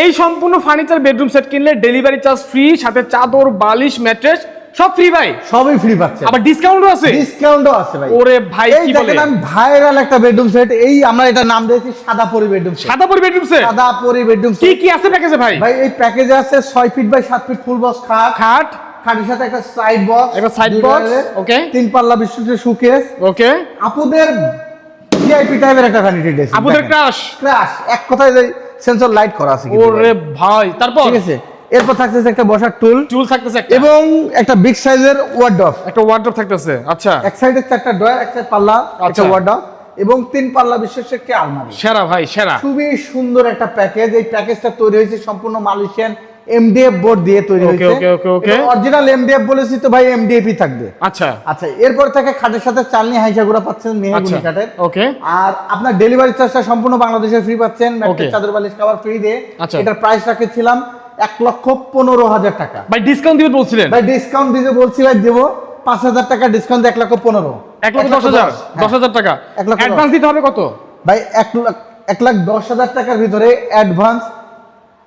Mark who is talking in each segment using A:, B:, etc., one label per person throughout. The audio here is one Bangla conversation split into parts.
A: এই সম্পূর্ণ ফার্নিচার বেডরুম সেট কিনলে ডেলিভারি চার্জ ফ্রি, সাথে চাদর, বালিশ, ম্যাট্রেস সব ফ্রি ভাই।
B: সবই ফ্রি পাচ্ছেন,
A: আবার ডিসকাউন্টও আছে।
B: ডিসকাউন্টও আছে ভাই।
A: ওরে ভাই
B: এই
A: কি বলে,
B: দেখেন আমি ভাইরাল একটা বেডরুম সেট, এই আমরা এটা নাম দিয়েছি সাদা পরি বেডরুম সেট।
A: সাদা পরি বেডরুম সেট,
B: সাদা পরি বেডরুম
A: কি
B: সেট
A: কি আছে প্যাকেজে ভাই?
B: ভাই এই প্যাকেজে আছে 6 feet by 7 feet full box খাট,
A: খাট,
B: খাটের সাথে একটা সাইড বক্স,
A: একটা সাইড বক্স, ওকে,
B: 3 পাল্লা বিশিষ্ট শোকেস,
A: ওকে,
B: আপুদের ভিআইপি টাইপের একটা ভ্যানিটি ডেস্ক,
A: আপুদের ক্রাশ
B: ক্রাশ এক কথায় সেন্সর লাইট করা আছে কিন্তু
A: ওরে ভাই। তারপর
B: ঠিক আছে, এরপর থাকতেছে একটা বসার টুল
A: চুল থাকতেছে একটা,
B: এবং একটা বিগ সাইজের ওয়ার্ডরোব,
A: একটা ওয়ার্ডরোব থাকতেছে। আচ্ছা,
B: এক সাইডে 4টা ডয়ার, এক সাইড পাল্লা, একটা
A: আচ্ছা।
B: ওয়ার্ডরোব এবং 3 পাল্লা বিশিষ্ট একটি আলমারি।
A: সেরা ভাই সেরা।
B: খুবই সুন্দর একটা প্যাকেজ। এই প্যাকেজটা তৈরি হয়েছে সম্পূর্ণ মালয়েশিয়ান এমডিএফ বোর্ড দিয়ে তৈরি
A: ওকে,
B: হয়েছে।
A: ওকে, ওকে, ওকে।
B: অরিজিনাল এমডিএফ বলেছি তো ভাই, এমডিএফই থাকবে।
A: আচ্ছা
B: আচ্ছা, এরপর থেকে খাটের সাথে চালনি হাইসাগুড়া পাচ্ছেন মেহগুনি
A: আচ্ছা,
B: কাঠের।
A: ওকে।
B: আর আপনার ডেলিভারি চার্জটা সম্পূর্ণ বাংলাদেশে ফ্রি পাচ্ছেন,
A: ওকে।
B: ম্যাট্রেস, চাদর, বালিশ, কভার ফ্রি দিয়ে।
A: আচ্ছা।
B: এটার প্রাইস রাখেছিলাম 1,15,000 টাকা।
A: ভাই ডিসকাউন্ট দিবেন বলছিলেন?
B: ভাই ডিসকাউন্ট দিতে বলছি ভাই, দেবো 5,000 টাকা ডিসকাউন্ট, 1,15,000,
A: 1,10,000, 10,000 টাকা
B: 1,10,000
A: অ্যাডভান্স দিতে হবে। কত
B: ভাই? 1,10,000 টাকার ভিতরে অ্যাডভান্স,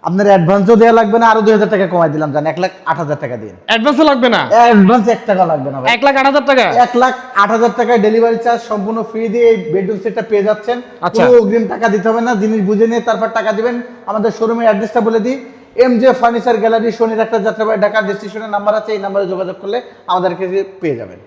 B: আপনার অ্যাডভান্সও দেওয়া লাগবে না, আরো 2,000 টাকা কমাই দিলাম, জান 1,08,000 টাকা দিন।
A: অ্যাডভান্সও লাগবে না?
B: অ্যাডভান্স 1 টাকা লাগবে না ভাই।
A: 1,08,000 টাকা,
B: 1,08,000 টাকায় ডেলিভারি চার্জ সম্পূর্ণ ফ্রি দিয়ে এই বেডরুম সেটটা পেয়ে যাচ্ছেন।
A: আচ্ছা।
B: কোনো অগ্রিম টাকা দিতে হবে না, জিনিস বুঝে নিয়ে তারপর টাকা দিবেন। আমাদের শোরুমের অ্যাড্রেসটা বলে দিই, এমজে ফার্নিচার গ্যালারি, শনির একটা যাত্রাবাড়ি, ঢাকা। ডেস্টিনেশনের নাম্বার আছে, এই নাম্বারে যোগাযোগ করলে আমাদেরকে পেয়ে যাবেন।